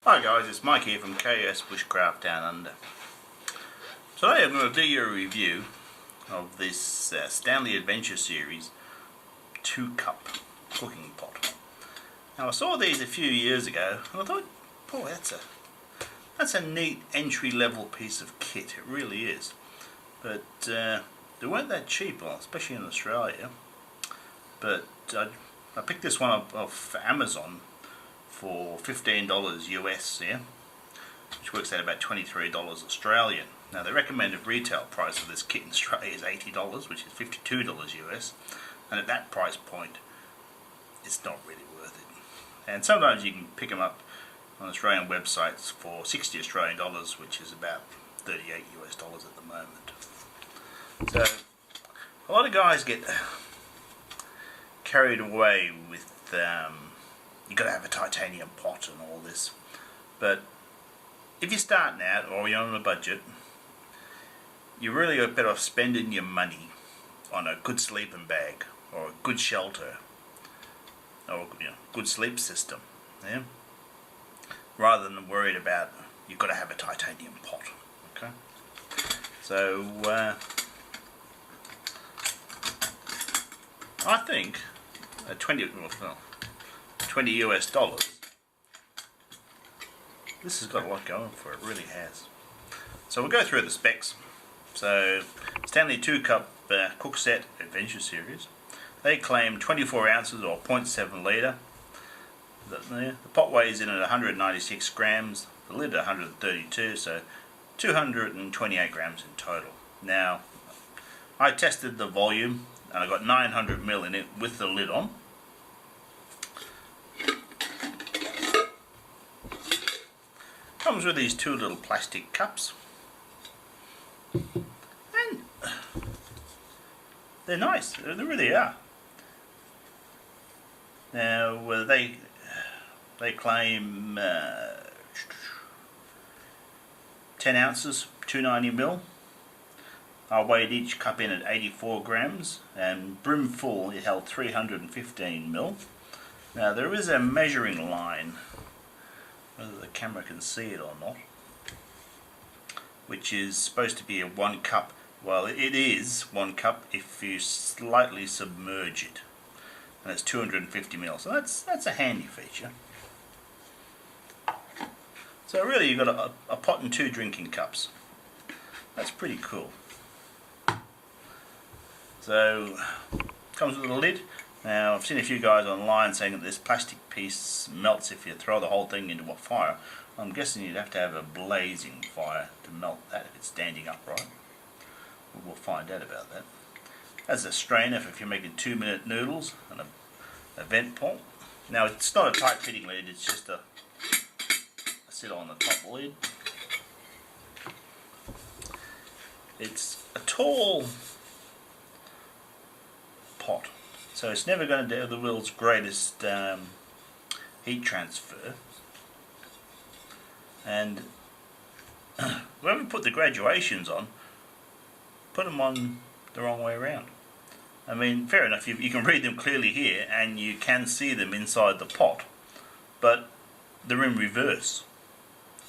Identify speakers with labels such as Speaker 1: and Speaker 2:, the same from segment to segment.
Speaker 1: Hi guys, it's Mike here from KS Bushcraft Down Under. Today I'm going to do you a review of this Stanley Adventure series 2-cup cooking pot. Now I saw these a few years ago and I thought, boy, that's a neat entry-level piece of kit. It really is. But they weren't that cheap, especially in Australia. But I picked this one up off Amazon for $15 US, yeah, which works out about $23 Australian. Now the recommended retail price of this kit in Australia is $80, which is $52 US, and at that price point it's not really worth it. And sometimes you can pick them up on Australian websites for 60 Australian dollars, which is about 38 US dollars at the moment. So a lot of guys get carried away with you've got to have a titanium pot and all this, but if you're starting out or you're on a budget, you really are better off spending your money on a good sleeping bag or a good shelter or good sleep system, yeah, rather than worried about you've got to have a titanium pot. Okay, so I think a 20 US dollars, this has got a lot going for it, really has. So we'll go through the specs. So Stanley 2-cup cookset Adventure series, they claim 24 ounces or 0.7 litre. The pot weighs in at 196 grams, the lid at 132, so 228 grams in total. Now I tested the volume and I got 900 ml in it with the lid on. Comes with these two little plastic cups, and they're nice. They really are. Now they claim 10 ounces, 290 ml. I weighed each cup in at 84 grams, and brim full it held 315 ml. Now there is a measuring line, whether the camera can see it or not, which is supposed to be a 1 cup. Well, it is 1 cup if you slightly submerge it, and it's 250 ml. So that's a handy feature. So really you've got a pot and 2 drinking cups. That's pretty cool. So comes with a lid. Now I've seen a few guys online saying that this plastic piece melts if you throw the whole thing into a fire. I'm guessing you'd have to have a blazing fire to melt that if it's standing upright. We'll find out about that. As a strainer for if you're making 2-minute noodles and a vent pot. Now it's not a tight fitting lid, it's just a sit on the top lid. It's a tall pot, so it's never going to do the world's greatest heat transfer. And whoever put the graduations on, put them on the wrong way around. I mean, fair enough, you can read them clearly here and you can see them inside the pot, but they're in reverse.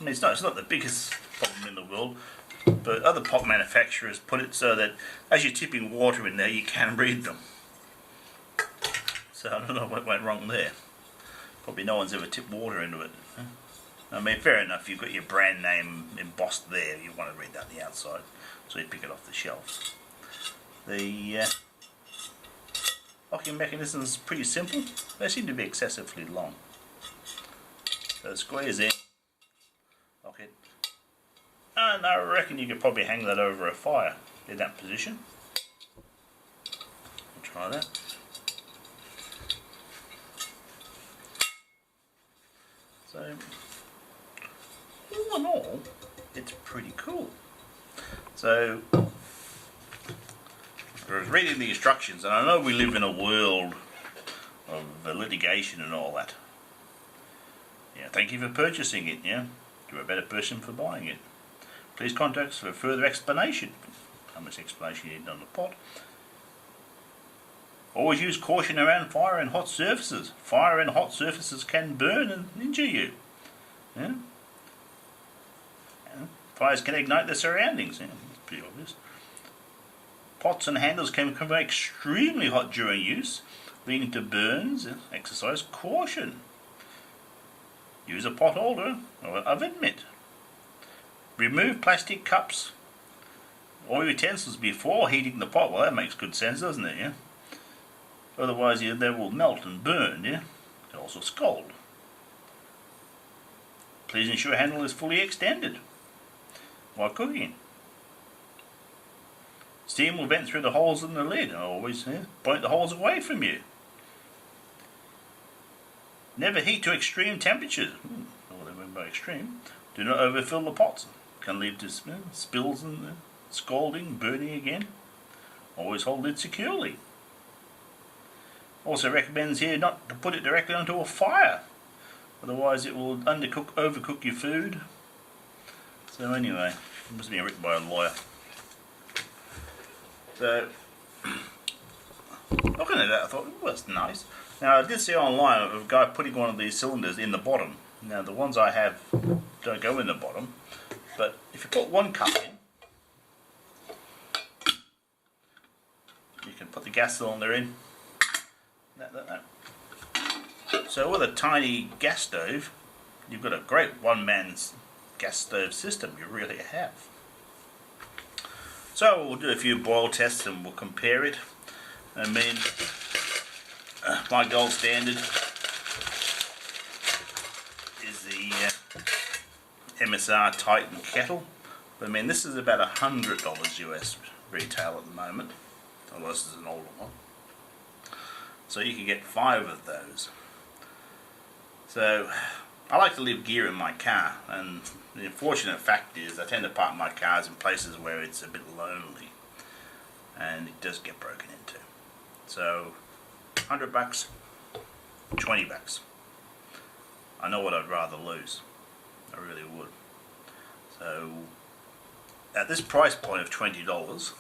Speaker 1: I mean, it's not the biggest problem in the world, but other pot manufacturers put it so that as you're tipping water in there you can read them. So I don't know what went wrong there. Probably no one's ever tipped water into it. I mean, fair enough, you've got your brand name embossed there, you want to read that on the outside, so you pick it off the shelves. The locking mechanism is pretty simple. They seem to be excessively long. So it squares in, lock it, and I reckon you could probably hang that over a fire in that position. We'll try that. So, all in all, it's pretty cool. So, I was reading the instructions, and I know we live in a world of litigation and all that. Yeah, thank you for purchasing it, yeah. You're a better person for buying it. Please contact us for further explanation. How much explanation you need on the pot. Always use caution around fire and hot surfaces. Fire and hot surfaces can burn and injure you. Yeah? Fires can ignite their surroundings. Yeah, that's pretty obvious. Pots and handles can become extremely hot during use, leading to burns. Exercise caution. Use a pot holder or oven mitt. Remove plastic cups or utensils before heating the pot. Well, that makes good sense, doesn't it? Yeah. Otherwise, they will melt and burn. Yeah. They also scald. Please ensure handle is fully extended while cooking. Steam will vent through the holes in the lid. Always point the holes away from you. Never heat to extreme temperatures. What I mean by extreme. Do not overfill the pots. Can lead to spills and scalding, burning again. Always hold lid securely. Also recommends here not to put it directly onto a fire. Otherwise it will overcook your food. So anyway, it must have been written by a lawyer. So, looking at that I thought, oh, that's nice. Now I did see online of a guy putting one of these cylinders in the bottom. Now the ones I have don't go in the bottom, but if you put one cup in, you can put the gas cylinder in. So with a tiny gas stove, you've got a great one-man's gas stove system, you really have. So we'll do a few boil tests and we'll compare it. I mean, my gold standard is the MSR Titan kettle. But I mean, this is about $100 US retail at the moment, unless it's an older one. So you can get 5 of those. So I like to leave gear in my car, and the unfortunate fact is I tend to park my cars in places where it's a bit lonely and it does get broken into. So $100, $20. I know what I'd rather lose. I really would. So at this price point of $20,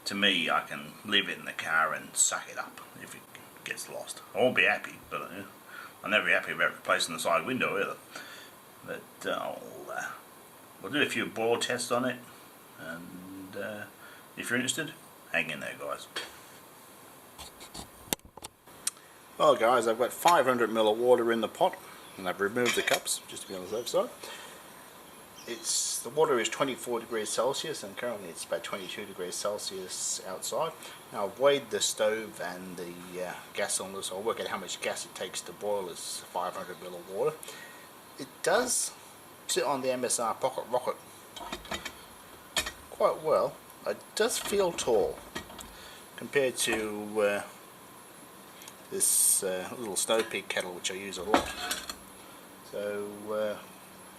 Speaker 1: to me, I can leave it in the car and suck it up if it gets lost. I won't be happy, but I'll never be happy about replacing the side window either. But we'll do a few boil tests on it, and if you're interested, hang in there, guys. Well, guys, I've got 500 ml of water in the pot, and I've removed the cups just to be on the safe side. The water is 24 degrees Celsius, and currently it's about 22 degrees Celsius outside. Now I've weighed the stove and the gas cylinder, so I'll work out how much gas it takes to boil this 500 ml of water. It does sit on the MSR Pocket Rocket quite well. It does feel tall compared to this little Snow Peak kettle, which I use a lot. So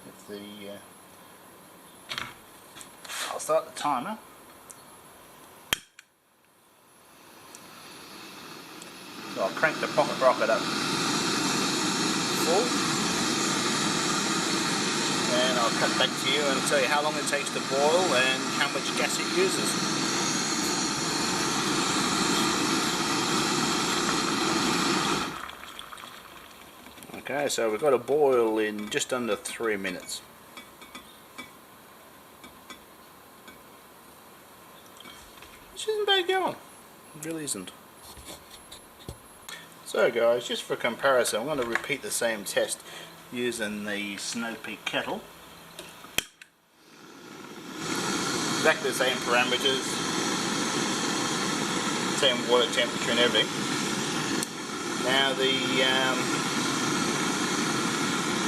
Speaker 1: if the I'll start the timer. So I'll crank the pocket rocket up full, and I'll cut back to you and tell you how long it takes to boil and how much gas it uses. Okay, so we've got a boil in just under 3 minutes. Which isn't bad going. It really isn't. So guys, just for comparison, I'm going to repeat the same test using the Snow Peak kettle. Exactly the same parameters, same water temperature and everything. Now the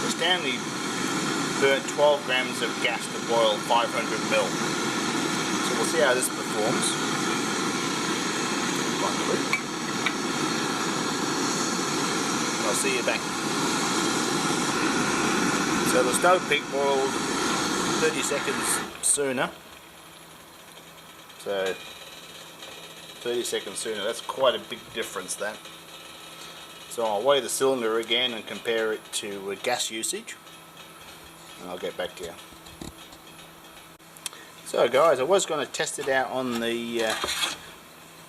Speaker 1: Stanley burnt 12 grams of gas to boil 500 ml. So we'll see how this performs. I'll see you back. So the Snow Peak boiled 30 seconds sooner. So 30 seconds sooner, that's quite a big difference that. So I'll weigh the cylinder again and compare it to gas usage, and I'll get back to you. So guys, I was going to test it out on the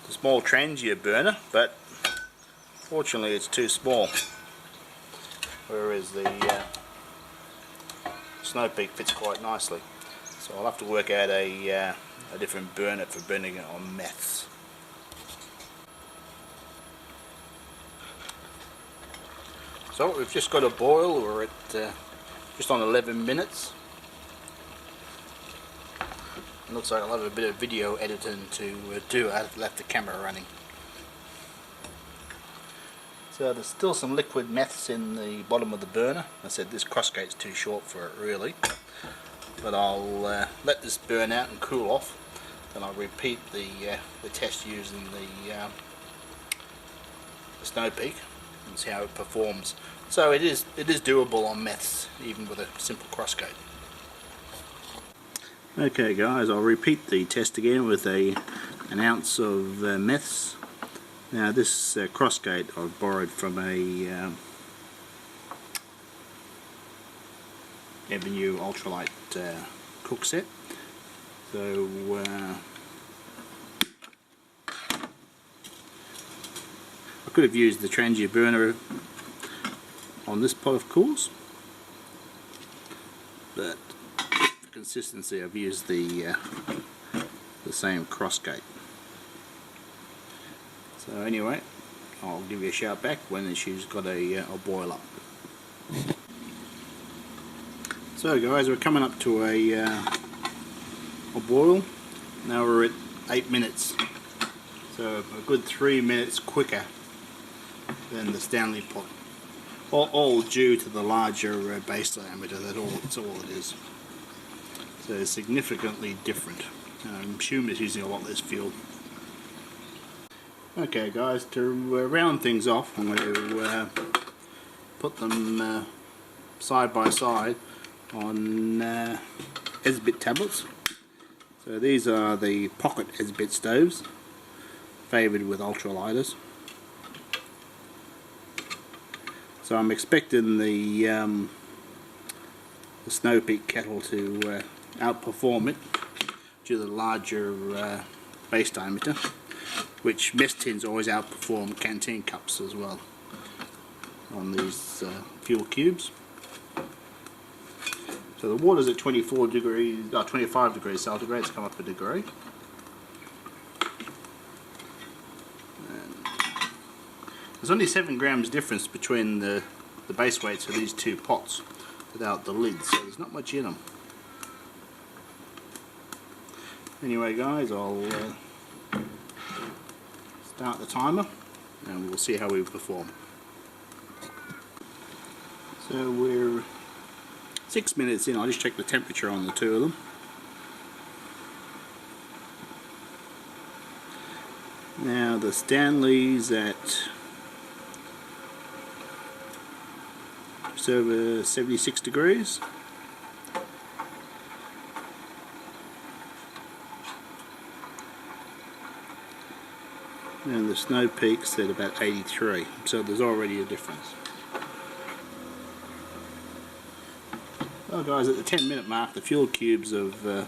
Speaker 1: small transient burner, but fortunately it's too small. whereas the Snow Peak fits quite nicely. So I'll have to work out a different burner for burning it on meths. So we've just got a boil. We're at just on 11 minutes. It looks like I'll have a bit of video editing to do. I've left the camera running. So there's still some liquid meths in the bottom of the burner. I said this crossgate's too short for it really, but I'll let this burn out and cool off. Then I'll repeat the test using the Snow Peak and see how it performs. So it is doable on meths, even with a simple crossgate. Okay guys, I'll repeat the test again with an ounce of meths. Now this crossgate I've borrowed from a Avenue ultralight cookset. So I could have used the Trangia burner on this pot of course, but for consistency I've used the same crossgate. So anyway, I'll give you a shout back when the shoe's got a boil up. So guys, we're coming up to a boil. Now we're at 8 minutes, so a good 3 minutes quicker than the Stanley pot. All due to the larger base diameter. That's all it is. So it's significantly different. I'm assuming it's using a lot less fuel. Okay guys, to round things off, I'm going to put them side by side on Esbit tablets. So these are the pocket Esbit stoves, favoured with ultralighters. So I'm expecting the Snow Peak kettle to outperform it due to the larger base diameter, which mess tins always outperform canteen cups as well on these fuel cubes. So the water's at 25 degrees centigrade. It's come up a degree. There's only 7 grams difference between the base weights of these two pots without the lids, so there's not much in them. Anyway guys, I'll start the timer and we'll see how we perform. So we're 6 minutes in. I'll just check the temperature on the two of them. Now the Stanley's at just over 76 degrees. And the Snow Peak's at about 83, so there's already a difference. Well guys, at the 10-minute mark the fuel cubes have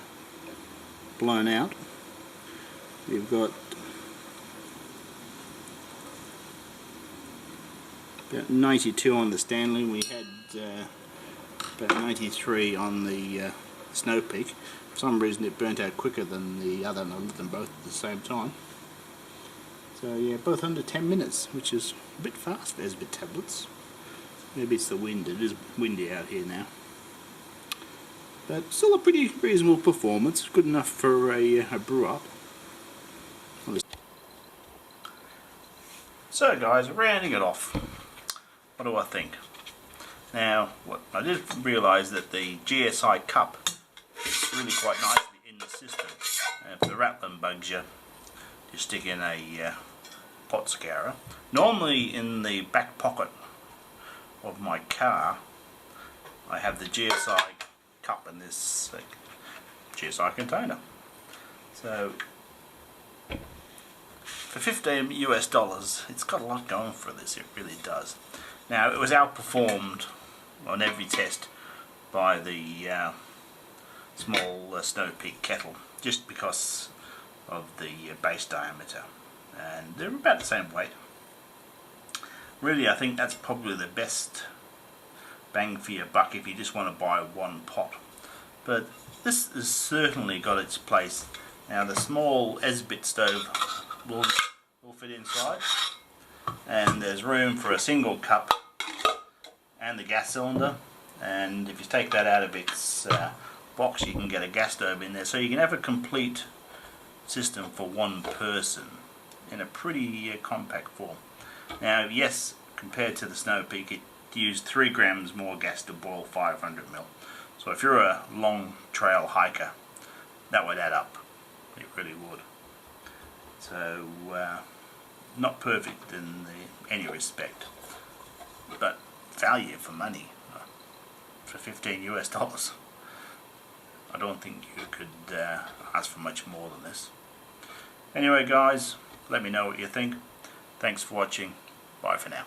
Speaker 1: blown out. We've got about 92 on the Stanley. We had about 93 on the Snow Peak. For some reason it burnt out quicker than the other, and I lit them both at the same time. So yeah, both under 10 minutes, which is a bit fast for Esbit tablets. Maybe it's the wind. It is windy out here now. But still a pretty reasonable performance. Good enough for a brew up. So guys, rounding it off, what do I think? Now, I did realise that the GSI cup fits really quite nicely in the system. And if the rattling bugs you, you stick in a pot scourer. Normally in the back pocket of my car I have the GSI cup in this GSI container. So for $15 US, it's got a lot going for this, it really does. Now it was outperformed on every test by the small Snow Peak kettle, just because of the base diameter, and they're about the same weight. Really, I think that's probably the best bang for your buck if you just want to buy one pot. But this has certainly got its place. Now the small Esbit stove will fit inside, and there's room for a single cup and the gas cylinder, and if you take that out of its box you can get a gas stove in there, so you can have a complete system for one person in a pretty compact form. Now yes, compared to the Snow Peak, it used 3 grams more gas to boil 500 ml. So if you're a long trail hiker, that would add up. It really would. So not perfect in any respect, but value for money for $15 US. I don't think you could ask for much more than this. Anyway guys, let me know what you think. Thanks for watching. Bye for now.